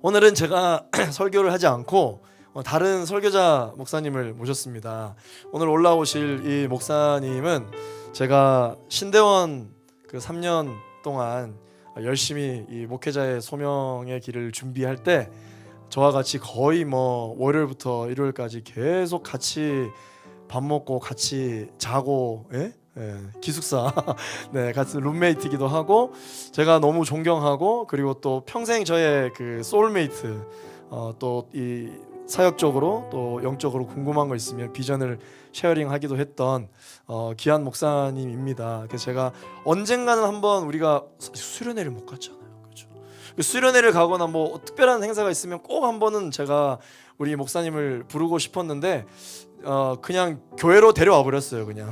오늘은 제가 설교를 하지 않고 다른 설교자 목사님을 모셨습니다. 오늘 올라오실 이 목사님은 제가 신대원 그 3년 동안 열심히 이 목회자의 소명의 길을 준비할 때 저와 같이 거의 월요일부터 일요일까지 계속 같이 밥 먹고 같이 자고 기숙사 네, 같은 룸메이트이기도 하고 제가 너무 존경하고 그리고 또 평생 저의 그 소울메이트 또 이 사역적으로 또 영적으로 궁금한 거 있으면 비전을 쉐어링하기도 했던 귀한 목사님입니다. 그래서 제가 언젠가는 한번 우리가 수련회를 못 갔잖아요, 그렇죠? 수련회를 가거나 특별한 행사가 있으면 꼭 한번은 제가 우리 목사님을 부르고 싶었는데 그냥 교회로 데려와 버렸어요. 그냥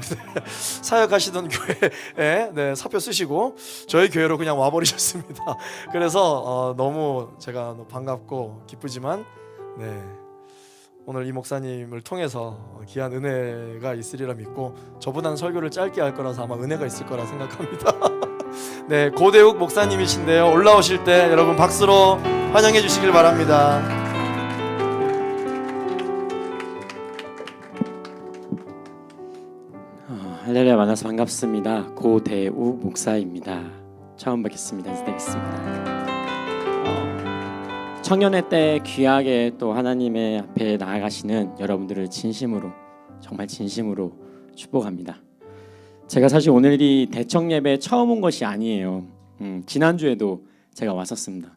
사역하시던 교회에 사표 쓰시고 저희 교회로 그냥 와 버리셨습니다. 그래서 너무 제가 반갑고 기쁘지만 오늘 이 목사님을 통해서 귀한 은혜가 있으리라 믿고 저보다는 설교를 짧게 할 거라서 아마 은혜가 있을 거라 생각합니다. 네, 고대욱 목사님이신데요. 올라오실 때 여러분 박수로 환영해 주시길 바랍니다. 할렐루야, 만나서 반갑습니다. 고대욱 목사입니다. 처음 뵙겠습니다. 인사드리겠습니다. 청년회 때 귀하게 또 하나님의 앞에 나아가시는 여러분들을 진심으로, 정말 진심으로 축복합니다. 제가 사실 오늘이 대청 예배 처음 온 것이 아니에요. 지난주에도 제가 왔었습니다.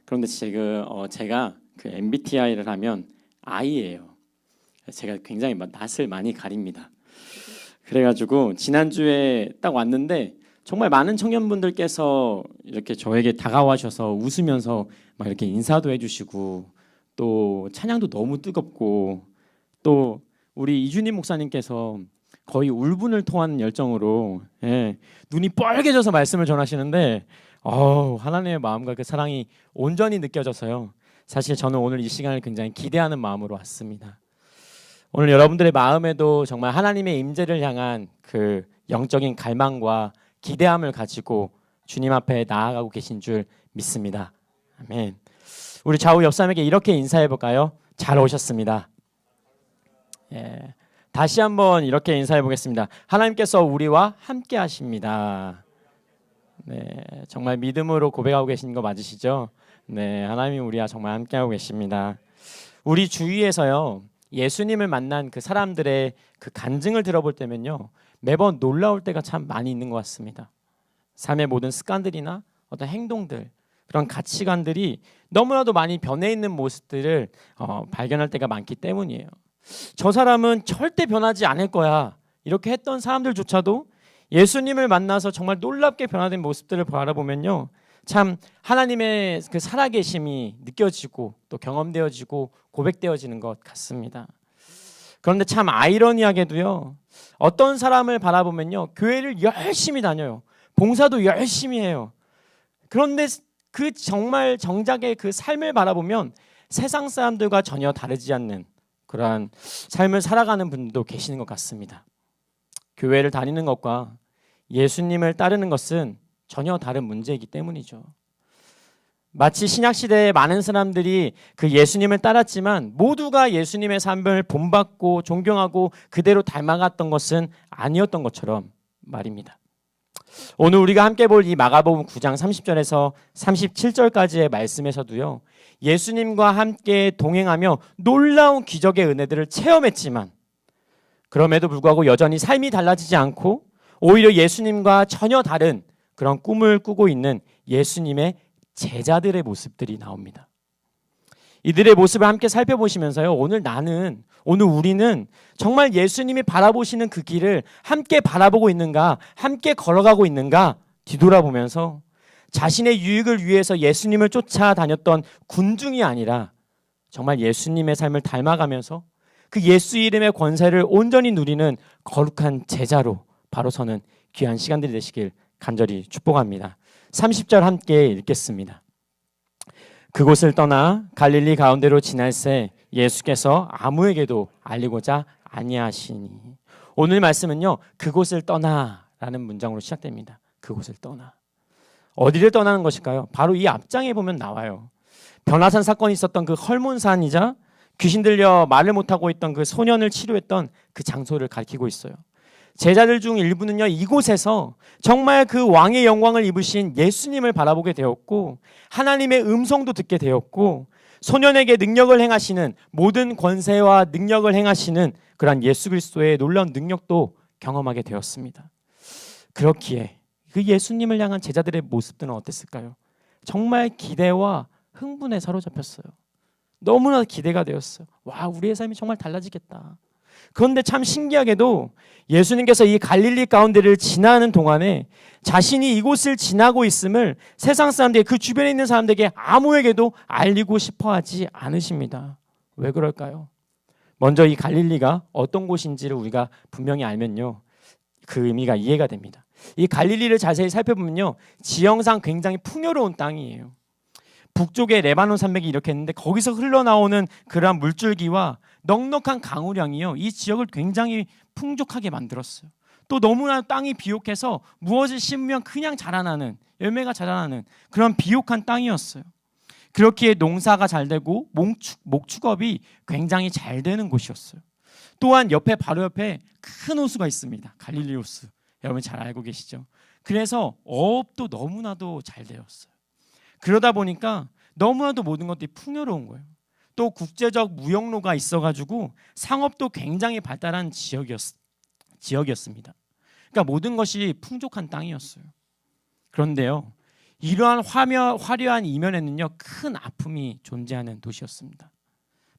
그런데 제가 그 MBTI를 하면 I예요. 제가 굉장히 낯을 많이 가립니다. 그래가지고 지난주에 딱 왔는데 정말 많은 청년분들께서 이렇게 저에게 다가와셔서 웃으면서 막 이렇게 인사도 해주시고 또 찬양도 너무 뜨겁고 또 우리 이준희 목사님께서 거의 울분을 토하는 열정으로 눈이 뻘개져서 말씀을 전하시는데 하나님의 마음과 그 사랑이 온전히 느껴져서요. 사실 저는 오늘 이 시간을 굉장히 기대하는 마음으로 왔습니다. 오늘 여러분들의 마음에도 정말 하나님의 임재를 향한 그 영적인 갈망과 기대함을 가지고 주님 앞에 나아가고 계신 줄 믿습니다. 아멘. 우리 좌우 옆 사람에게 이렇게 인사해 볼까요? 잘 오셨습니다. 다시 한번 이렇게 인사해 보겠습니다. 하나님께서 우리와 함께 하십니다. 정말 믿음으로 고백하고 계신 거 맞으시죠? 하나님이 우리와 정말 함께 하고 계십니다. 우리 주위에서요, 예수님을 만난 그 사람들의 그 간증을 들어볼 때면요, 매번 놀라울 때가 참 많이 있는 것 같습니다. 삶의 모든 습관들이나 어떤 행동들, 그런 가치관들이 너무나도 많이 변해 있는 모습들을 발견할 때가 많기 때문이에요. 저 사람은 절대 변하지 않을 거야, 이렇게 했던 사람들조차도 예수님을 만나서 정말 놀랍게 변화된 모습들을 바라보면요, 참 하나님의 그 살아계심이 느껴지고 또 경험되어지고 고백되어지는 것 같습니다. 그런데 참 아이러니하게도요, 어떤 사람을 바라보면요, 교회를 열심히 다녀요, 봉사도 열심히 해요. 그런데 그 정말 정작의 그 삶을 바라보면 세상 사람들과 전혀 다르지 않는 그러한 삶을 살아가는 분들도 계시는 것 같습니다. 교회를 다니는 것과 예수님을 따르는 것은 전혀 다른 문제이기 때문이죠. 마치 신약시대에 많은 사람들이 그 예수님을 따랐지만 모두가 예수님의 삶을 본받고 존경하고 그대로 닮아갔던 것은 아니었던 것처럼 말입니다. 오늘 우리가 함께 볼 이 마가복음 9장 30절에서 37절까지의 말씀에서도요, 예수님과 함께 동행하며 놀라운 기적의 은혜들을 체험했지만 그럼에도 불구하고 여전히 삶이 달라지지 않고 오히려 예수님과 전혀 다른 그런 꿈을 꾸고 있는 예수님의 제자들의 모습들이 나옵니다. 이들의 모습을 함께 살펴보시면서요, 오늘 우리는 정말 예수님이 바라보시는 그 길을 함께 바라보고 있는가, 함께 걸어가고 있는가 뒤돌아보면서 자신의 유익을 위해서 예수님을 쫓아다녔던 군중이 아니라 정말 예수님의 삶을 닮아가면서 그 예수 이름의 권세를 온전히 누리는 거룩한 제자로 바로 서는 귀한 시간들이 되시길 간절히 축복합니다. 30절 함께 읽겠습니다. 그곳을 떠나 갈릴리 가운데로 지날새 예수께서 아무에게도 알리고자 아니하시니. 오늘 말씀은요, 그곳을 떠나라는 문장으로 시작됩니다. 그곳을 떠나. 어디를 떠나는 것일까요? 바로 이 앞장에 보면 나와요. 변화산 사건이 있었던 그 헐몬산이자 귀신 들려 말을 못하고 있던 그 소년을 치료했던 그 장소를 가리키고 있어요. 제자들 중 일부는요, 이곳에서 정말 그 왕의 영광을 입으신 예수님을 바라보게 되었고 하나님의 음성도 듣게 되었고 소년에게 능력을 행하시는, 모든 권세와 능력을 행하시는 그러한 예수 그리스도의 놀라운 능력도 경험하게 되었습니다. 그렇기에 그 예수님을 향한 제자들의 모습들은 어땠을까요? 정말 기대와 흥분에 사로잡혔어요. 너무나 기대가 되었어요. 와, 우리의 삶이 정말 달라지겠다. 그런데 참 신기하게도 예수님께서 이 갈릴리 가운데를 지나는 동안에 자신이 이곳을 지나고 있음을 세상 사람들에게, 그 주변에 있는 사람들에게 아무에게도 알리고 싶어 하지 않으십니다. 왜 그럴까요? 먼저 이 갈릴리가 어떤 곳인지를 우리가 분명히 알면요, 그 의미가 이해가 됩니다. 이 갈릴리를 자세히 살펴보면요, 지형상 굉장히 풍요로운 땅이에요. 북쪽에 레바논 산맥이 이렇게 있는데 거기서 흘러나오는 그러한 물줄기와 넉넉한 강우량이요, 이 지역을 굉장히 풍족하게 만들었어요. 또 너무나 땅이 비옥해서 무엇을 심으면 그냥 자라나는, 열매가 자라나는 그런 비옥한 땅이었어요. 그렇기에 농사가 잘 되고 목축업이 굉장히 잘 되는 곳이었어요. 또한 바로 옆에 큰 호수가 있습니다. 갈릴리 호수. 여러분 잘 알고 계시죠? 그래서 어업도 너무나도 잘 되었어요. 그러다 보니까 너무나도 모든 것들이 풍요로운 거예요. 또 국제적 무역로가 있어가지고 상업도 굉장히 발달한 지역이었습니다. 그러니까 모든 것이 풍족한 땅이었어요. 그런데요, 이러한 화려한 이면에는요, 큰 아픔이 존재하는 도시였습니다.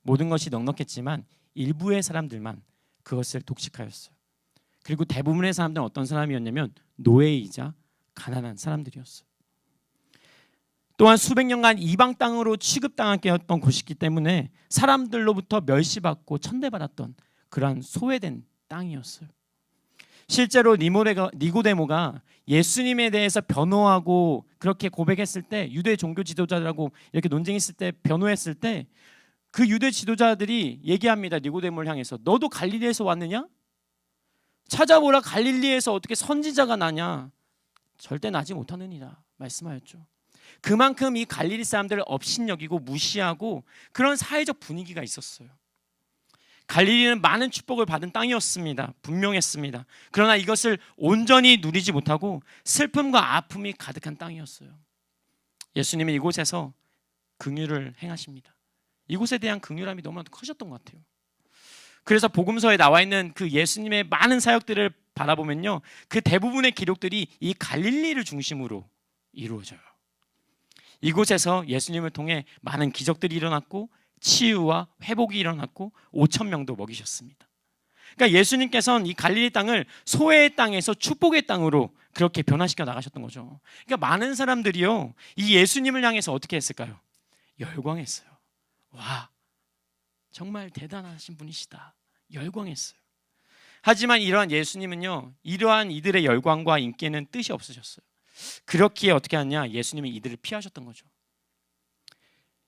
모든 것이 넉넉했지만 일부의 사람들만 그것을 독식하였어요. 그리고 대부분의 사람들은 어떤 사람이었냐면 노예이자 가난한 사람들이었어요. 또한 수백 년간 이방 땅으로 취급당하게 했던 곳이기 때문에 사람들로부터 멸시받고 천대받았던 그러한 소외된 땅이었어요. 실제로 니고데모가 예수님에 대해서 변호하고 그렇게 고백했을 때, 유대 종교 지도자들하고 이렇게 논쟁했을 때, 변호했을 때 그 유대 지도자들이 얘기합니다. 니고데모를 향해서, 너도 갈릴리에서 왔느냐? 찾아보라, 갈릴리에서 어떻게 선지자가 나냐? 절대 나지 못하느니라 말씀하였죠. 그만큼 이 갈릴리 사람들을 업신여기고 무시하고 그런 사회적 분위기가 있었어요. 갈릴리는 많은 축복을 받은 땅이었습니다. 분명했습니다. 그러나 이것을 온전히 누리지 못하고 슬픔과 아픔이 가득한 땅이었어요. 예수님은 이곳에서 긍휼을 행하십니다. 이곳에 대한 긍휼함이 너무나도 커졌던 것 같아요. 그래서 복음서에 나와 있는 그 예수님의 많은 사역들을 바라보면요, 그 대부분의 기록들이 이 갈릴리를 중심으로 이루어져요. 이곳에서 예수님을 통해 많은 기적들이 일어났고 치유와 회복이 일어났고 5,000명도 먹이셨습니다. 그러니까 예수님께서는 이 갈릴리 땅을 소외의 땅에서 축복의 땅으로 그렇게 변화시켜 나가셨던 거죠. 그러니까 많은 사람들이요, 이 예수님을 향해서 어떻게 했을까요? 열광했어요. 와, 정말 대단하신 분이시다. 열광했어요. 하지만 이러한 예수님은요, 이러한 이들의 열광과 인기에는 뜻이 없으셨어요. 그렇기에 어떻게 하냐? 예수님은 이들을 피하셨던 거죠.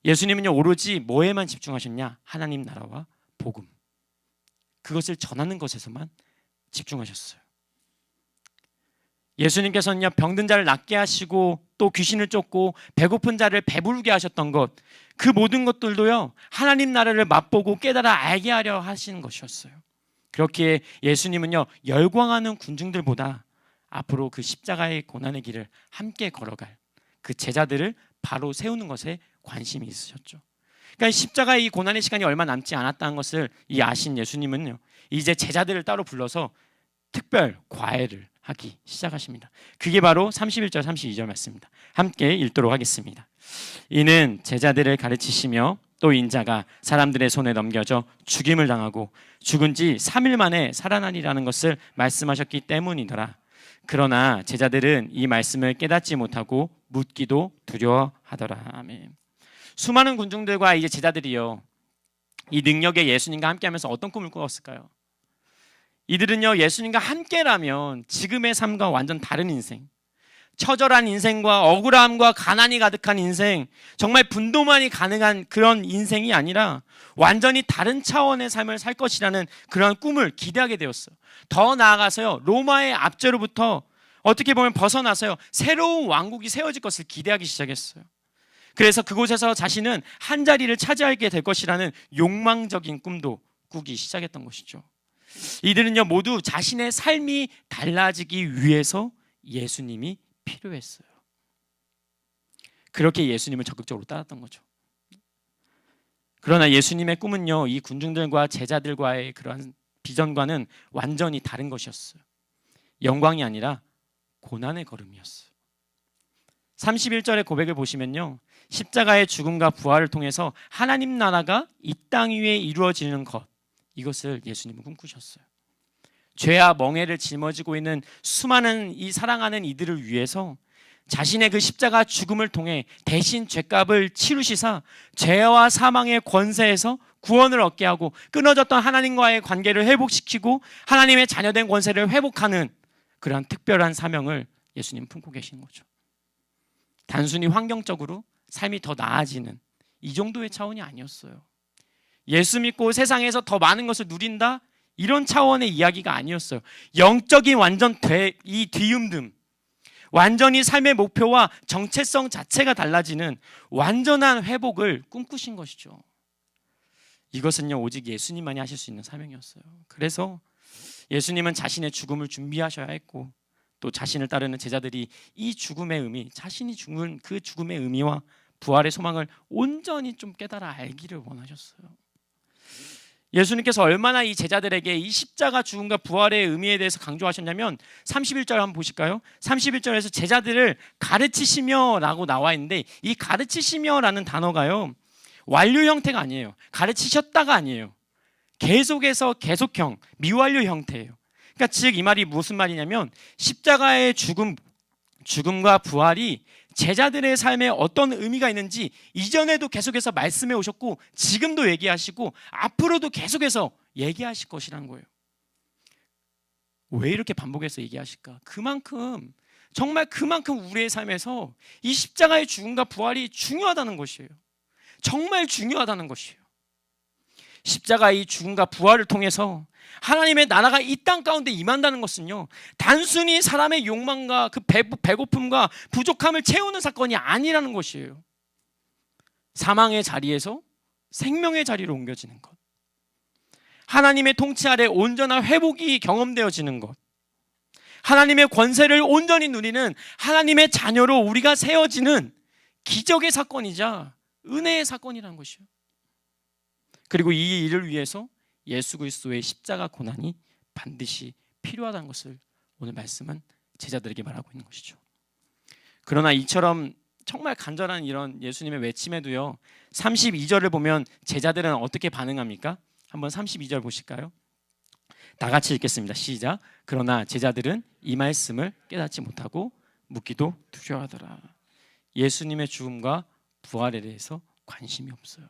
예수님은요, 오로지 뭐에만 집중하셨냐? 하나님 나라와 복음, 그것을 전하는 것에서만 집중하셨어요. 예수님께서는요, 병든 자를 낫게 하시고 또 귀신을 쫓고 배고픈 자를 배부르게 하셨던 것, 그 모든 것들도요, 하나님 나라를 맛보고 깨달아 알게 하려 하시는 것이었어요. 그렇기에 예수님은요, 열광하는 군중들보다 앞으로 그 십자가의 고난의 길을 함께 걸어갈 그 제자들을 바로 세우는 것에 관심이 있으셨죠. 그러니까 십자가의 이 고난의 시간이 얼마 남지 않았다는 것을 아신 예수님은요, 이제 제자들을 따로 불러서 특별 과외를 하기 시작하십니다. 그게 바로 31절 32절 말씀입니다. 함께 읽도록 하겠습니다. 이는 제자들을 가르치시며 또 인자가 사람들의 손에 넘겨져 죽임을 당하고 죽은 지 3일 만에 살아나리라는 것을 말씀하셨기 때문이더라. 그러나 제자들은 이 말씀을 깨닫지 못하고 묻기도 두려워하더라. 아멘. 수많은 군중들과 이제 제자들이요, 이 능력의 예수님과 함께하면서 어떤 꿈을 꾸었을까요? 이들은요, 예수님과 함께라면 지금의 삶과 완전 다른 인생, 처절한 인생과 억울함과 가난이 가득한 인생, 정말 분노만이 가능한 그런 인생이 아니라 완전히 다른 차원의 삶을 살 것이라는 그런 꿈을 기대하게 되었어요. 더 나아가서요, 로마의 압제로부터 어떻게 보면 벗어나서요, 새로운 왕국이 세워질 것을 기대하기 시작했어요. 그래서 그곳에서 자신은 한 자리를 차지하게 될 것이라는 욕망적인 꿈도 꾸기 시작했던 것이죠. 이들은요 모두 자신의 삶이 달라지기 위해서 예수님이 필요했어요. 그렇게 예수님을 적극적으로 따랐던 거죠. 그러나 예수님의 꿈은요 이 군중들과 제자들과의 그러한 비전과는 완전히 다른 것이었어요. 영광이 아니라 고난의 걸음이었어요. 31절의 고백을 보시면요 십자가의 죽음과 부활을 통해서 하나님 나라가 이 땅 위에 이루어지는 것, 이것을 예수님은 꿈꾸셨어요. 죄와 멍에를 짊어지고 있는 수많은 이 사랑하는 이들을 위해서 자신의 그 십자가 죽음을 통해 대신 죄값을 치루시사 죄와 사망의 권세에서 구원을 얻게 하고 끊어졌던 하나님과의 관계를 회복시키고 하나님의 자녀된 권세를 회복하는 그러한 특별한 사명을 예수님 품고 계시는 거죠. 단순히 환경적으로 삶이 더 나아지는 이 정도의 차원이 아니었어요. 예수 믿고 세상에서 더 많은 것을 누린다? 이런 차원의 이야기가 아니었어요. 영적인 완전 이 뒤흔듦, 완전히 삶의 목표와 정체성 자체가 달라지는 완전한 회복을 꿈꾸신 것이죠. 이것은요 오직 예수님만이 하실 수 있는 사명이었어요. 그래서 예수님은 자신의 죽음을 준비하셔야 했고 또 자신을 따르는 제자들이 이 죽음의 의미, 자신이 죽는 그 죽음의 의미와 부활의 소망을 온전히 좀 깨달아 알기를 원하셨어요. 예수님께서 얼마나 이 제자들에게 이 십자가 죽음과 부활의 의미에 대해서 강조하셨냐면 31절 한번 보실까요? 31절에서 제자들을 가르치시며 라고 나와 있는데 이 가르치시며라는 단어가요 완료 형태가 아니에요. 가르치셨다가 아니에요. 계속해서 계속형, 미완료 형태예요. 그러니까 즉 이 말이 무슨 말이냐면 십자가의 죽음과 부활이 제자들의 삶에 어떤 의미가 있는지 이전에도 계속해서 말씀해 오셨고 지금도 얘기하시고 앞으로도 계속해서 얘기하실 것이라는 거예요. 왜 이렇게 반복해서 얘기하실까? 정말 그만큼 우리의 삶에서 이 십자가의 죽음과 부활이 중요하다는 것이에요. 정말 중요하다는 것이에요. 십자가의 죽음과 부활을 통해서 하나님의 나라가 이 땅 가운데 임한다는 것은요 단순히 사람의 욕망과 그 배고픔과 부족함을 채우는 사건이 아니라는 것이에요. 사망의 자리에서 생명의 자리로 옮겨지는 것, 하나님의 통치 아래 온전한 회복이 경험되어지는 것, 하나님의 권세를 온전히 누리는 하나님의 자녀로 우리가 세워지는 기적의 사건이자 은혜의 사건이라는 것이에요. 그리고 이 일을 위해서 예수 그리스도의 십자가 고난이 반드시 필요하다는 것을 오늘 말씀은 제자들에게 말하고 있는 것이죠. 그러나 이처럼 정말 간절한 이런 예수님의 외침에도요 32절을 보면 제자들은 어떻게 반응합니까? 한번 32절 보실까요? 다 같이 읽겠습니다. 시작. 그러나 제자들은 이 말씀을 깨닫지 못하고 묻기도 두려워하더라. 예수님의 죽음과 부활에 대해서 관심이 없어요.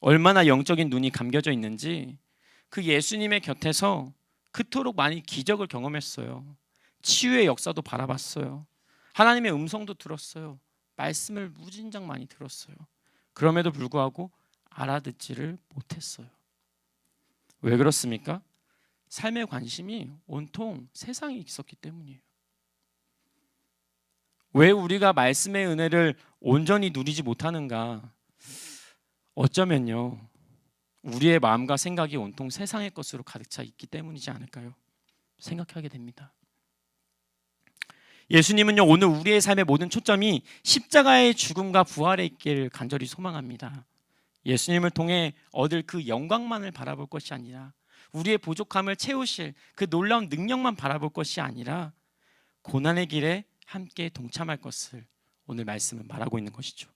얼마나 영적인 눈이 감겨져 있는지 그 예수님의 곁에서 그토록 많이 기적을 경험했어요. 치유의 역사도 바라봤어요. 하나님의 음성도 들었어요. 말씀을 무진장 많이 들었어요. 그럼에도 불구하고 알아듣지를 못했어요. 왜 그렇습니까? 삶의 관심이 온통 세상에 있었기 때문이에요. 왜 우리가 말씀의 은혜를 온전히 누리지 못하는가? 어쩌면요 우리의 마음과 생각이 온통 세상의 것으로 가득 차 있기 때문이지 않을까요? 생각하게 됩니다. 예수님은요 오늘 우리의 삶의 모든 초점이 십자가의 죽음과 부활에 있기를 간절히 소망합니다. 예수님을 통해 얻을 그 영광만을 바라볼 것이 아니라 우리의 부족함을 채우실 그 놀라운 능력만 바라볼 것이 아니라 고난의 길에 함께 동참할 것을 오늘 말씀은 말하고 있는 것이죠.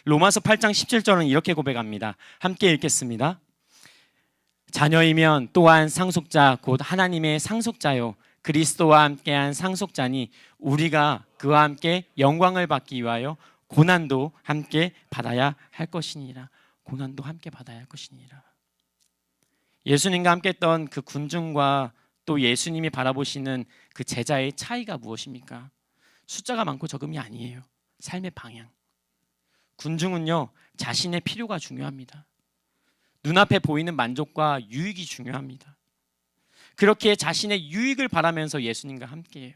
로마서 8장 17절은 이렇게 고백합니다. 함께 읽겠습니다. 자녀이면 또한 상속자 곧 하나님의 상속자요 그리스도와 함께한 상속자니 우리가 그와 함께 영광을 받기 위하여 고난도 함께 받아야 할 것이니라. 고난도 함께 받아야 할 것이니라. 예수님과 함께 했던 그 군중과 또 예수님이 바라보시는 그 제자의 차이가 무엇입니까? 숫자가 많고 적음이 아니에요. 삶의 방향. 군중은요 자신의 필요가 중요합니다. 눈앞에 보이는 만족과 유익이 중요합니다. 그렇게 자신의 유익을 바라면서 예수님과 함께해요.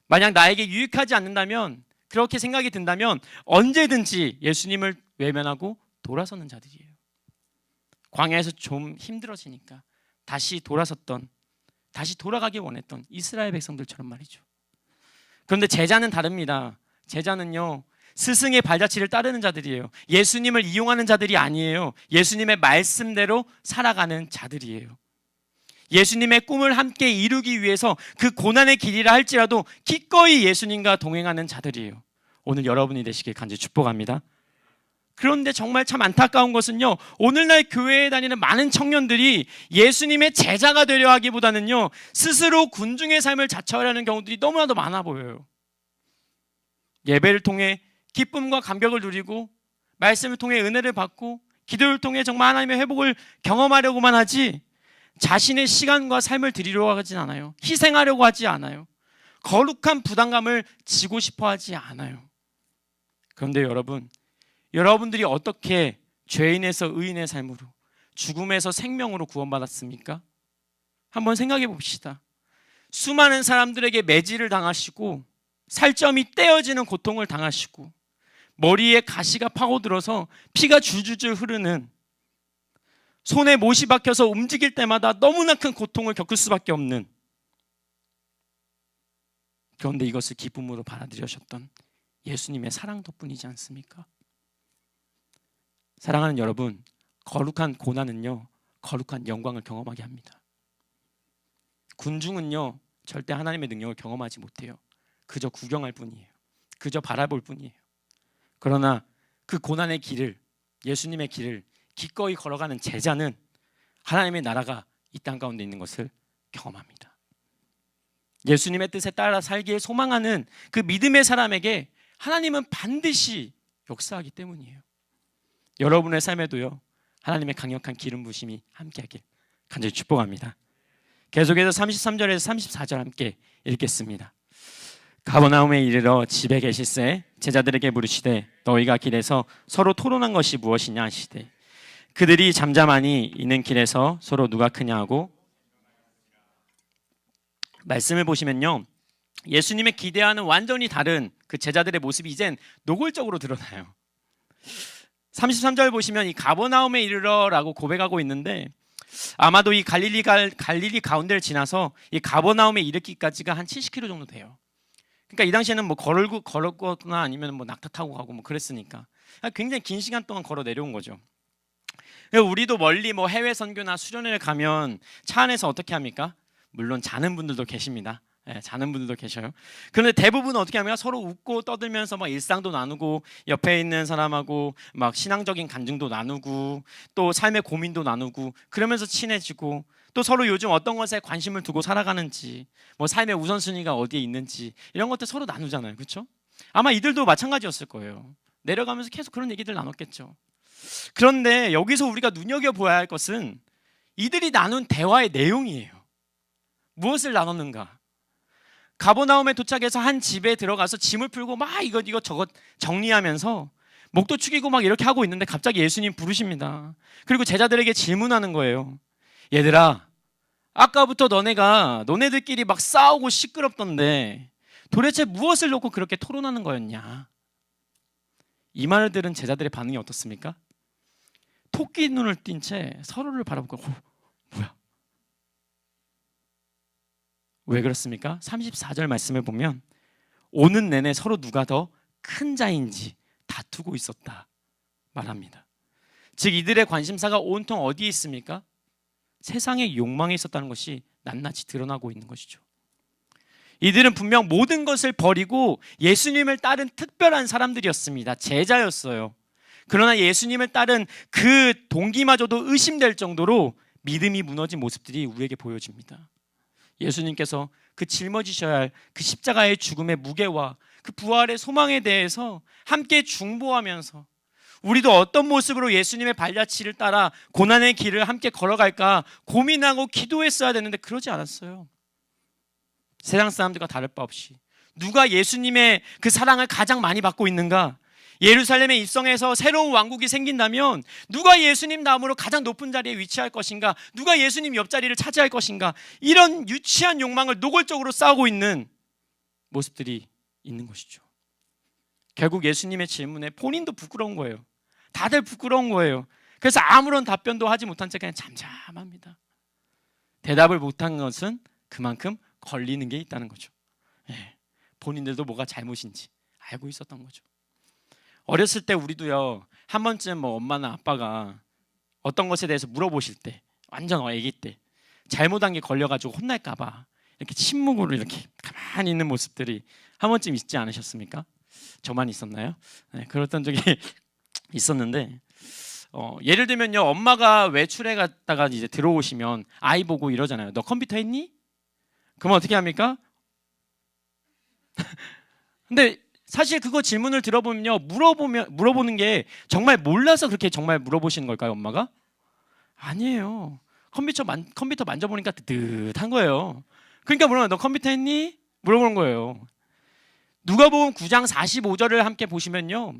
만약 나에게 유익하지 않는다면 그렇게 생각이 든다면 언제든지 예수님을 외면하고 돌아서는 자들이에요. 광야에서 좀 힘들어지니까 다시 돌아가기 원했던 이스라엘 백성들처럼 말이죠. 그런데 제자는 다릅니다. 제자는요, 스승의 발자취를 따르는 자들이에요. 예수님을 이용하는 자들이 아니에요. 예수님의 말씀대로 살아가는 자들이에요. 예수님의 꿈을 함께 이루기 위해서 그 고난의 길이라 할지라도 기꺼이 예수님과 동행하는 자들이에요. 오늘 여러분이 되시길 간절히 축복합니다. 그런데 정말 참 안타까운 것은요, 오늘날 교회에 다니는 많은 청년들이 예수님의 제자가 되려 하기보다는요, 스스로 군중의 삶을 자처하려는 경우들이 너무나도 많아 보여요. 예배를 통해 기쁨과 감격을 누리고, 말씀을 통해 은혜를 받고, 기도를 통해 정말 하나님의 회복을 경험하려고만 하지, 자신의 시간과 삶을 드리려고 하진 않아요. 희생하려고 하지 않아요. 거룩한 부담감을 지고 싶어 하지 않아요. 그런데 여러분들이 어떻게 죄인에서 의인의 삶으로, 죽음에서 생명으로 구원받았습니까? 한번 생각해 봅시다. 수많은 사람들에게 매질을 당하시고, 살점이 떼어지는 고통을 당하시고, 머리에 가시가 파고들어서 피가 줄줄줄 흐르는, 손에 못이 박혀서 움직일 때마다 너무나 큰 고통을 겪을 수밖에 없는, 그런데 이것을 기쁨으로 받아들여셨던 예수님의 사랑 덕분이지 않습니까? 사랑하는 여러분, 거룩한 고난은요, 거룩한 영광을 경험하게 합니다. 군중은요, 절대 하나님의 능력을 경험하지 못해요. 그저 구경할 뿐이에요. 그저 바라볼 뿐이에요. 그러나 그 고난의 길을, 예수님의 길을 기꺼이 걸어가는 제자는 하나님의 나라가 이 땅 가운데 있는 것을 경험합니다. 예수님의 뜻에 따라 살기에 소망하는 그 믿음의 사람에게 하나님은 반드시 역사하기 때문이에요. 여러분의 삶에도요, 하나님의 강력한 기름 부심이 함께하길 간절히 축복합니다. 계속해서 33절에서 34절 함께 읽겠습니다. 가버나움에 이르러 집에 계실새 제자들에게 물으시되 너희가 길에서 서로 토론한 것이 무엇이냐 하시되 그들이 잠잠하니 이는 길에서 서로 누가 크냐 하고. 말씀을 보시면요, 예수님의 기대와는 완전히 다른 그 제자들의 모습이 이젠 노골적으로 드러나요. 33절 보시면 이 가버나움에 이르러라고 고백하고 있는데, 아마도 이 갈릴리 가운데를 지나서 이 가버나움에 이르기까지가 한 70km 정도 돼요. 그러니까 이 당시에는 뭐 걸었거나 아니면 뭐 낙타 타고 가고 뭐 그랬으니까 굉장히 긴 시간 동안 걸어 내려온 거죠. 우리도 멀리 뭐 해외 선교나 수련회를 가면 차 안에서 어떻게 합니까? 물론 자는 분들도 계십니다. 자는 분들도 계셔요. 그런데 대부분은 어떻게 하면 서로 웃고 떠들면서 막 일상도 나누고, 옆에 있는 사람하고 막 신앙적인 간증도 나누고, 또 삶의 고민도 나누고, 그러면서 친해지고, 또 서로 요즘 어떤 것에 관심을 두고 살아가는지, 뭐 삶의 우선순위가 어디에 있는지, 이런 것들 서로 나누잖아요. 그렇죠? 아마 이들도 마찬가지였을 거예요. 내려가면서 계속 그런 얘기들 나눴겠죠. 그런데 여기서 우리가 눈여겨보아야 할 것은 이들이 나눈 대화의 내용이에요. 무엇을 나눴는가? 가버나움에 도착해서 한 집에 들어가서 짐을 풀고 막 이것 저것 정리하면서 목도 축이고 막 이렇게 하고 있는데 갑자기 예수님 부르십니다. 그리고 제자들에게 질문하는 거예요. 얘들아, 아까부터 너네들끼리 막 싸우고 시끄럽던데 도대체 무엇을 놓고 그렇게 토론하는 거였냐? 이 말을 들은 제자들의 반응이 어떻습니까? 토끼 눈을 띈 채 서로를 바라보고 뭐야? 왜 그렇습니까? 34절 말씀을 보면 오는 내내 서로 누가 더 큰 자인지 다투고 있었다 말합니다. 즉 이들의 관심사가 온통 어디에 있습니까? 세상의 욕망에 있었다는 것이 낱낱이 드러나고 있는 것이죠. 이들은 분명 모든 것을 버리고 예수님을 따른 특별한 사람들이었습니다. 제자였어요. 그러나 예수님을 따른 그 동기마저도 의심될 정도로 믿음이 무너진 모습들이 우리에게 보여집니다. 예수님께서 그 짊어지셔야 할 그 십자가의 죽음의 무게와 그 부활의 소망에 대해서 함께 중보하면서 우리도 어떤 모습으로 예수님의 발자취를 따라 고난의 길을 함께 걸어갈까 고민하고 기도했어야 되는데 그러지 않았어요. 세상 사람들과 다를 바 없이 누가 예수님의 그 사랑을 가장 많이 받고 있는가? 예루살렘에 입성해서 새로운 왕국이 생긴다면 누가 예수님 다음으로 가장 높은 자리에 위치할 것인가? 누가 예수님 옆자리를 차지할 것인가? 이런 유치한 욕망을 노골적으로 싸우고 있는 모습들이 있는 것이죠. 결국 예수님의 질문에 본인도 부끄러운 거예요. 다들 부끄러운 거예요. 그래서 아무런 답변도 하지 못한 채 그냥 잠잠합니다. 대답을 못한 것은 그만큼 걸리는 게 있다는 거죠. 예, 본인들도 뭐가 잘못인지 알고 있었던 거죠. 어렸을 때 우리도요, 한 번쯤 뭐 엄마나 아빠가 어떤 것에 대해서 물어보실 때, 완전 아기 때 잘못한 게 걸려가지고 혼날까봐 이렇게 침묵으로 이렇게 가만히 있는 모습들이 한 번쯤 있지 않으셨습니까? 저만 있었나요? 네, 그랬던 적이 있었는데, 예를 들면요, 엄마가 외출해 갔다가 이제 들어오시면 아이 보고 이러잖아요. 너 컴퓨터 했니? 그러면 어떻게 합니까? 근데 사실 그거 질문을 들어보면요, 물어보는 게 정말 몰라서 그렇게 정말 물어보시는 걸까요, 엄마가? 아니에요. 컴퓨터 만져보니까 뜨뜻한 거예요. 그러니까 물어보면 너 컴퓨터 했니? 물어보는 거예요. 누가복음 9장 45절을 함께 보시면요,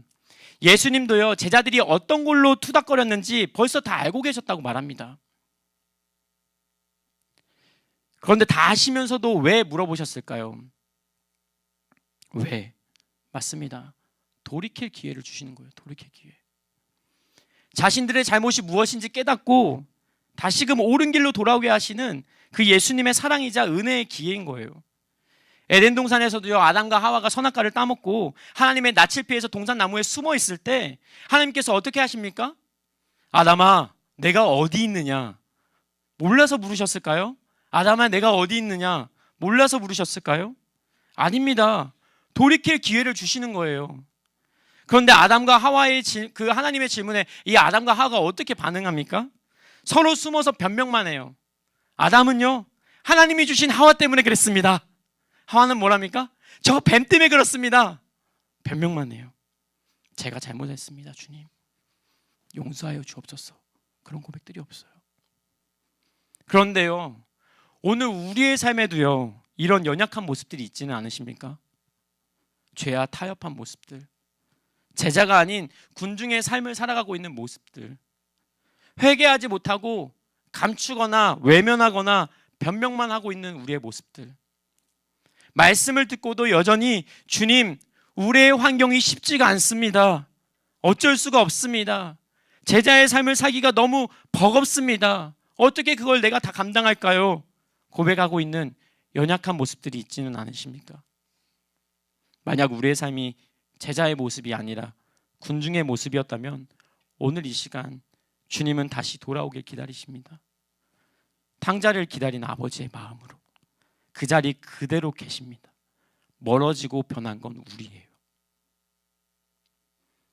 예수님도요, 제자들이 어떤 걸로 투닥거렸는지 벌써 다 알고 계셨다고 말합니다. 그런데 다 아시면서도 왜 물어보셨을까요? 왜? 맞습니다. 돌이킬 기회를 주시는 거예요. 돌이킬 기회. 자신들의 잘못이 무엇인지 깨닫고 다시금 옳은 길로 돌아오게 하시는 그 예수님의 사랑이자 은혜의 기회인 거예요. 에덴 동산에서도요, 아담과 하와가 선악과를 따먹고 하나님의 낯을 피해서 동산 나무에 숨어 있을 때 하나님께서 어떻게 하십니까? 아담아, 내가 어디 있느냐? 몰라서 부르셨을까요? 아담아, 내가 어디 있느냐? 몰라서 부르셨을까요? 아닙니다. 돌이킬 기회를 주시는 거예요. 그런데 아담과 하와의 그 하나님의 질문에 이 아담과 하와가 어떻게 반응합니까? 서로 숨어서 변명만 해요. 아담은요, 하나님이 주신 하와 때문에 그랬습니다. 하와는 뭐랍니까? 저 뱀 때문에 그렇습니다. 변명만 해요. 제가 잘못했습니다, 주님. 용서하여 주옵소서. 그런 고백들이 없어요. 그런데요, 오늘 우리의 삶에도요, 이런 연약한 모습들이 있지는 않으십니까? 죄와 타협한 모습들, 제자가 아닌 군중의 삶을 살아가고 있는 모습들, 회개하지 못하고 감추거나 외면하거나 변명만 하고 있는 우리의 모습들, 말씀을 듣고도 여전히 주님, 우리의 환경이 쉽지가 않습니다. 어쩔 수가 없습니다. 제자의 삶을 살기가 너무 버겁습니다. 어떻게 그걸 내가 다 감당할까요? 고백하고 있는 연약한 모습들이 있지는 않으십니까? 만약 우리의 삶이 제자의 모습이 아니라 군중의 모습이었다면 오늘 이 시간 주님은 다시 돌아오길 기다리십니다. 탕자를 기다린 아버지의 마음으로 그 자리 그대로 계십니다. 멀어지고 변한 건 우리예요.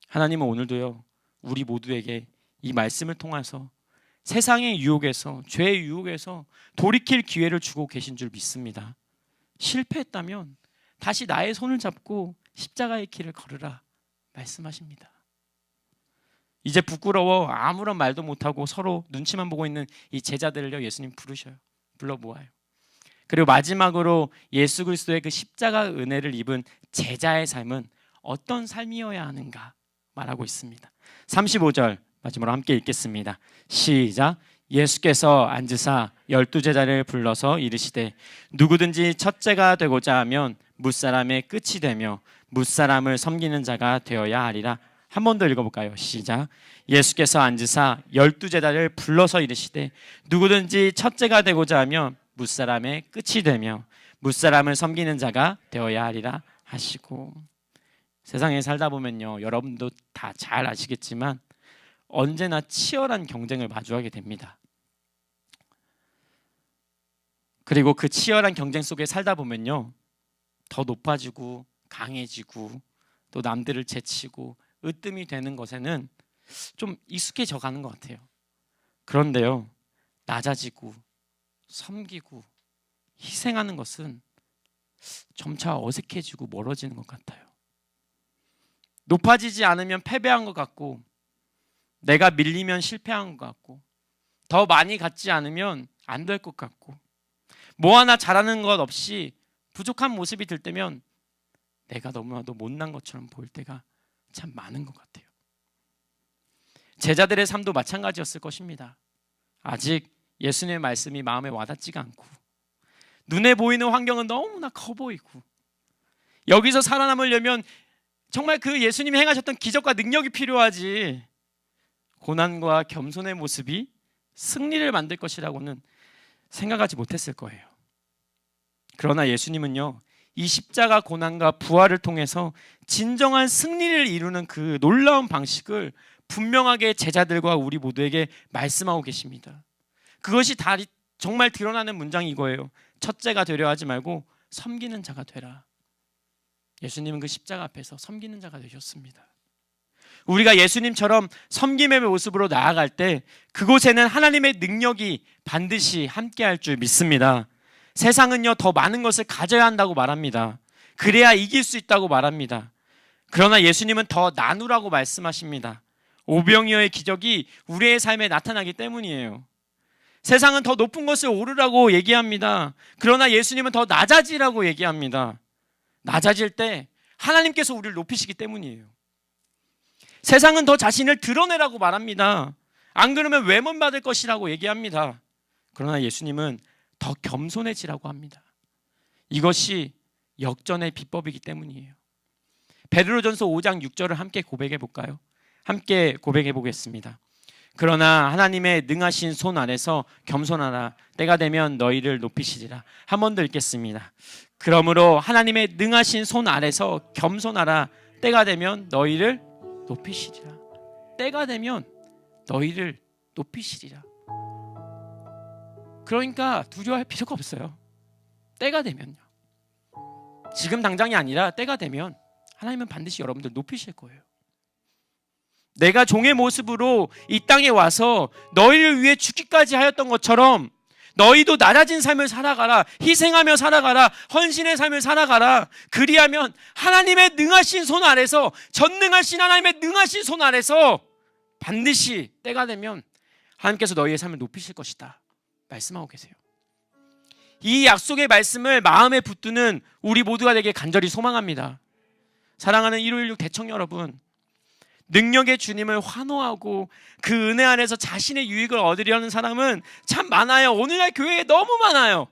하나님은 오늘도요, 우리 모두에게 이 말씀을 통해서 세상의 유혹에서, 죄의 유혹에서 돌이킬 기회를 주고 계신 줄 믿습니다. 실패했다면 다시 나의 손을 잡고 십자가의 길을 걸으라 말씀하십니다. 이제 부끄러워 아무런 말도 못하고 서로 눈치만 보고 있는 이 제자들을요, 예수님 부르셔요. 불러 모아요. 그리고 마지막으로 예수 그리스도의 그 십자가 은혜를 입은 제자의 삶은 어떤 삶이어야 하는가 말하고 있습니다. 35절 마지막으로 함께 읽겠습니다. 시작. 예수께서 앉으사 12제자를 불러서 이르시되 누구든지 첫째가 되고자 하면 무사람의 끝이 되며 무사람을 섬기는 자가 되어야 하리라. 한 번 더 읽어볼까요? 시작. 예수께서 앉으사 12제자를 불러서 이르시되 누구든지 첫째가 되고자 하면 무사람의 끝이 되며 무사람을 섬기는 자가 되어야 하리라 하시고, 세상에 살다 보면요, 여러분도 다 잘 아시겠지만 언제나 치열한 경쟁을 마주하게 됩니다. 그리고 그 치열한 경쟁 속에 살다 보면요, 더 높아지고 강해지고 또 남들을 제치고 으뜸이 되는 것에는 좀 익숙해져 가는 것 같아요. 그런데요, 낮아지고 섬기고 희생하는 것은 점차 어색해지고 멀어지는 것 같아요. 높아지지 않으면 패배한 것 같고, 내가 밀리면 실패한 것 같고, 더 많이 갖지 않으면 안 될 것 같고, 뭐 하나 잘하는 것 없이 부족한 모습이 들 때면 내가 너무나도 못난 것처럼 보일 때가 참 많은 것 같아요. 제자들의 삶도 마찬가지였을 것입니다. 아직 예수님의 말씀이 마음에 와닿지가 않고, 눈에 보이는 환경은 너무나 커 보이고, 여기서 살아남으려면 정말 그 예수님이 행하셨던 기적과 능력이 필요하지 고난과 겸손의 모습이 승리를 만들 것이라고는 생각하지 못했을 거예요. 그러나 예수님은요, 이 십자가 고난과 부활을 통해서 진정한 승리를 이루는 그 놀라운 방식을 분명하게 제자들과 우리 모두에게 말씀하고 계십니다. 그것이 다 정말 드러나는 문장이 이거예요. 첫째가 되려 하지 말고 섬기는 자가 되라. 예수님은 그 십자가 앞에서 섬기는 자가 되셨습니다. 우리가 예수님처럼 섬김의 모습으로 나아갈 때 그곳에는 하나님의 능력이 반드시 함께할 줄 믿습니다. 세상은요, 더 많은 것을 가져야 한다고 말합니다. 그래야 이길 수 있다고 말합니다. 그러나 예수님은 더 나누라고 말씀하십니다. 오병이어의 기적이 우리의 삶에 나타나기 때문이에요. 세상은 더 높은 것을 오르라고 얘기합니다. 그러나 예수님은 더 낮아지라고 얘기합니다. 낮아질 때 하나님께서 우리를 높이시기 때문이에요. 세상은 더 자신을 드러내라고 말합니다. 안 그러면 외면받을 것이라고 얘기합니다. 그러나 예수님은 더 겸손해지라고 합니다. 이것이 역전의 비법이기 때문이에요. 베드로전서 5장 6절을 함께 고백해 볼까요? 함께 고백해 보겠습니다. 그러나 하나님의 능하신 손 아래서 겸손하라. 때가 되면 너희를 높이시리라. 한 번 더 읽겠습니다. 그러므로 하나님의 능하신 손 아래서 겸손하라. 때가 되면 너희를 높이시리라. 때가 되면 너희를 높이시리라. 그러니까 두려워할 필요가 없어요. 때가 되면요. 지금 당장이 아니라 때가 되면 하나님은 반드시 여러분들 높이실 거예요. 내가 종의 모습으로 이 땅에 와서 너희를 위해 죽기까지 하였던 것처럼 너희도 낮아진 삶을 살아가라. 희생하며 살아가라. 헌신의 삶을 살아가라. 그리하면 하나님의 능하신 손 아래서, 전능하신 하나님의 능하신 손 아래서 반드시 때가 되면 하나님께서 너희의 삶을 높이실 것이다 말씀하고 계세요. 이 약속의 말씀을 마음에 붙드는 우리 모두가 되길 간절히 소망합니다. 사랑하는 1516 대청 여러분, 능력의 주님을 환호하고 그 은혜 안에서 자신의 유익을 얻으려는 사람은 참 많아요. 오늘날 교회에 너무 많아요.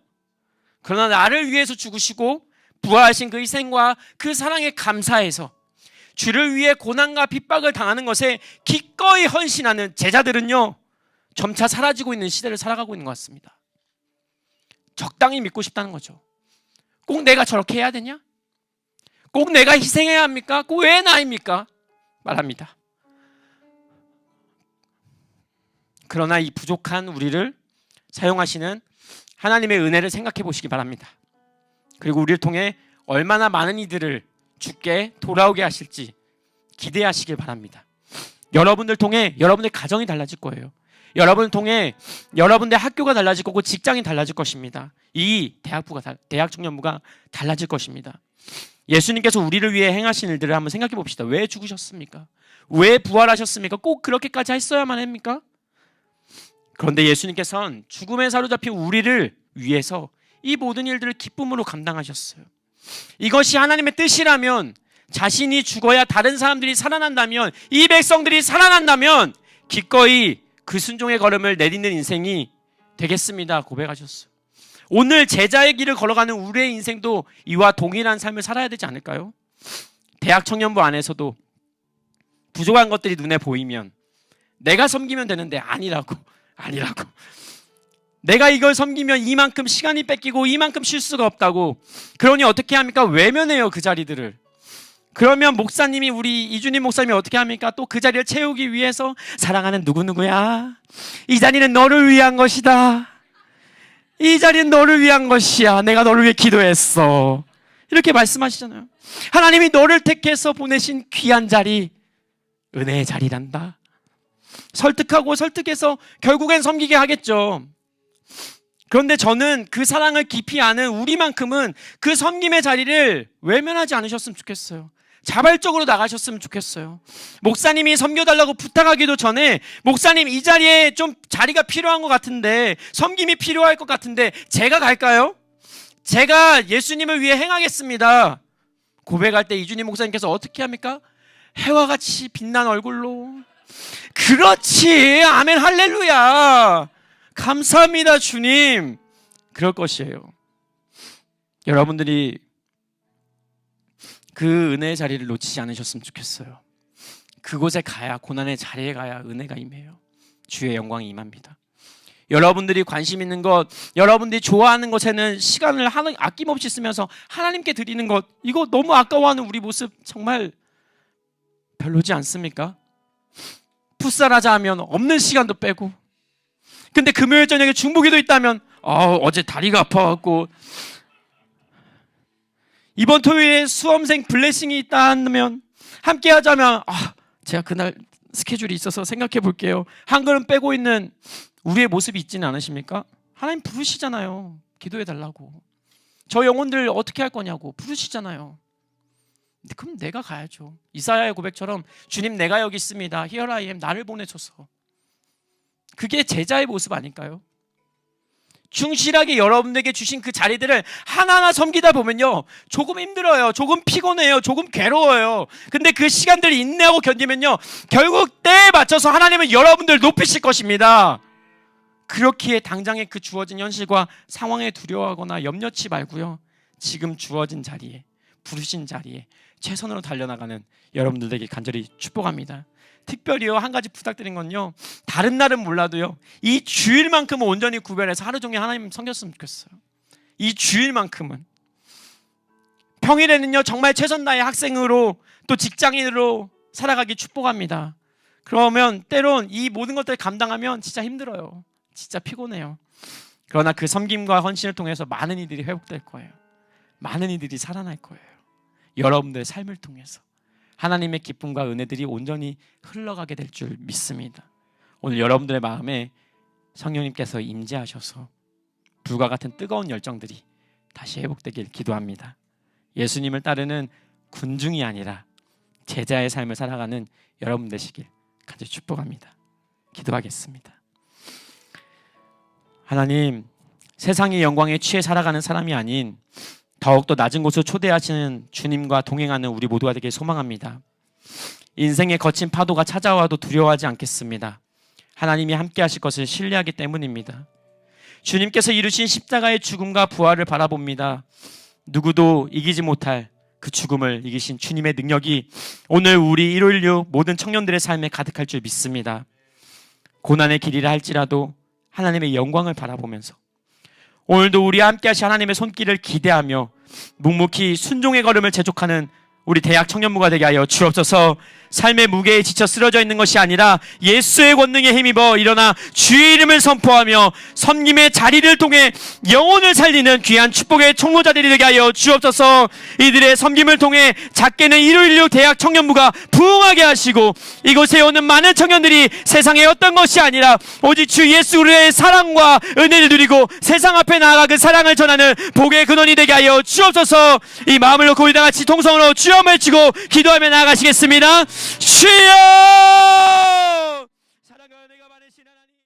그러나 나를 위해서 죽으시고 부활하신 그 희생과 그 사랑에 감사해서 주를 위해 고난과 핍박을 당하는 것에 기꺼이 헌신하는 제자들은요, 점차 사라지고 있는 시대를 살아가고 있는 것 같습니다. 적당히 믿고 싶다는 거죠. 꼭 내가 저렇게 해야 되냐? 꼭 내가 희생해야 합니까? 꼭 왜 나입니까? 말합니다. 그러나 이 부족한 우리를 사용하시는 하나님의 은혜를 생각해 보시기 바랍니다. 그리고 우리를 통해 얼마나 많은 이들을 주께 돌아오게 하실지 기대하시길 바랍니다. 여러분들 통해 여러분의 가정이 달라질 거예요. 여러분을 통해 여러분의 학교가 달라질 거고 직장이 달라질 것입니다. 이 대학 청년부가 달라질 것입니다. 예수님께서 우리를 위해 행하신 일들을 한번 생각해 봅시다. 왜 죽으셨습니까? 왜 부활하셨습니까? 꼭 그렇게까지 했어야만 합니까? 그런데 예수님께서는 죽음에 사로잡힌 우리를 위해서 이 모든 일들을 기쁨으로 감당하셨어요. 이것이 하나님의 뜻이라면, 자신이 죽어야 다른 사람들이 살아난다면, 이 백성들이 살아난다면 기꺼이 그 순종의 걸음을 내딛는 인생이 되겠습니다 고백하셨어요. 오늘 제자의 길을 걸어가는 우리의 인생도 이와 동일한 삶을 살아야 되지 않을까요? 대학 청년부 안에서도 부족한 것들이 눈에 보이면 내가 섬기면 되는데 아니라고. 내가 이걸 섬기면 이만큼 시간이 뺏기고 이만큼 쉴 수가 없다고. 그러니 어떻게 합니까? 외면해요, 그 자리들을. 그러면 목사님이, 우리 이준임 목사님이 어떻게 합니까? 또 그 자리를 채우기 위해서 사랑하는 누구누구야, 이 자리는 너를 위한 것이다. 이 자리는 너를 위한 것이야. 내가 너를 위해 기도했어. 이렇게 말씀하시잖아요. 하나님이 너를 택해서 보내신 귀한 자리, 은혜의 자리란다. 설득하고 설득해서 결국엔 섬기게 하겠죠. 그런데 저는 그 사랑을 깊이 아는 우리만큼은 그 섬김의 자리를 외면하지 않으셨으면 좋겠어요. 자발적으로 나가셨으면 좋겠어요. 목사님이 섬겨달라고 부탁하기도 전에, 목사님 이 자리에 좀 자리가 필요한 것 같은데, 섬김이 필요할 것 같은데 제가 갈까요? 제가 예수님을 위해 행하겠습니다 고백할 때 이준희 목사님께서 어떻게 합니까? 해와 같이 빛난 얼굴로, 그렇지, 아멘, 할렐루야, 감사합니다 주님, 그럴 것이에요. 여러분들이 그 은혜의 자리를 놓치지 않으셨으면 좋겠어요. 그곳에 가야, 고난의 자리에 가야 은혜가 임해요. 주의 영광이 임합니다. 여러분들이 관심 있는 것, 여러분들이 좋아하는 것에는 시간을 아낌없이 쓰면서 하나님께 드리는 것, 이거 너무 아까워하는 우리 모습 정말 별로지 않습니까? 풋살하자 하면 없는 시간도 빼고, 근데 금요일 저녁에 중보기도 있다면 어제 다리가 아파갖고, 이번 토요일에 수험생 블레싱이 있다면 함께 하자면 제가 그날 스케줄이 있어서 생각해 볼게요. 한 걸음 빼고 있는 우리의 모습이 있지는 않으십니까? 하나님 부르시잖아요. 기도해 달라고. 저 영혼들 어떻게 할 거냐고 부르시잖아요. 근데 그럼 내가 가야죠. 이사야의 고백처럼 주님 내가 여기 있습니다. Here I am. 나를 보내소서. 그게 제자의 모습 아닐까요? 충실하게 여러분에게 주신 그 자리들을 하나하나 섬기다 보면요, 조금 힘들어요, 조금 피곤해요, 조금 괴로워요. 근데 그 시간들을 인내하고 견디면요, 결국 때에 맞춰서 하나님은 여러분들 높이실 것입니다. 그렇기에 당장의 그 주어진 현실과 상황에 두려워하거나 염려치 말고요, 지금 주어진 자리에, 부르신 자리에 최선으로 달려나가는 여러분들에게 간절히 축복합니다. 특별히요, 한 가지 부탁드린 건요, 다른 날은 몰라도요, 이 주일만큼은 온전히 구별해서 하루 종일 하나님 섬겼으면 좋겠어요. 이 주일만큼은. 평일에는요, 정말 최선 다해 학생으로 또 직장인으로 살아가기 축복합니다. 그러면 때론 이 모든 것들을 감당하면 진짜 힘들어요. 진짜 피곤해요. 그러나 그 섬김과 헌신을 통해서 많은 이들이 회복될 거예요. 많은 이들이 살아날 거예요. 여러분들의 삶을 통해서 하나님의 기쁨과 은혜들이 온전히 흘러가게 될 줄 믿습니다. 오늘 여러분들의 마음에 성령님께서 임재하셔서 불과 같은 뜨거운 열정들이 다시 회복되길 기도합니다. 예수님을 따르는 군중이 아니라 제자의 삶을 살아가는 여러분 되시길 간절히 축복합니다. 기도하겠습니다. 하나님, 세상의 영광에 취해 살아가는 사람이 아닌 더욱더 낮은 곳으로 초대하시는 주님과 동행하는 우리 모두가 되길 소망합니다. 인생의 거친 파도가 찾아와도 두려워하지 않겠습니다. 하나님이 함께 하실 것을 신뢰하기 때문입니다. 주님께서 이루신 십자가의 죽음과 부활을 바라봅니다. 누구도 이기지 못할 그 죽음을 이기신 주님의 능력이 오늘 우리 116 모든 청년들의 삶에 가득할 줄 믿습니다. 고난의 길이라 할지라도 하나님의 영광을 바라보면서 오늘도 우리와 함께 하신 하나님의 손길을 기대하며 묵묵히 순종의 걸음을 재촉하는 우리 대학 청년부가 되게 하여 주옵소서. 삶의 무게에 지쳐 쓰러져 있는 것이 아니라 예수의 권능에 힘입어 일어나 주의 이름을 선포하며 섬김의 자리를 통해 영혼을 살리는 귀한 축복의 총무자들이 되게 하여 주옵소서. 이들의 섬김을 통해 작게는 116 대학 청년부가 부흥하게 하시고 이곳에 오는 많은 청년들이 세상의 어떤 것이 아니라 오직 주 예수의 사랑과 은혜를 누리고 세상 앞에 나아가 그 사랑을 전하는 복의 근원이 되게 하여 주옵소서. 이 마음을 놓고 우리 다 같이 통성으로 주여 외치고 기도하며 나아가시겠습니다. 주여!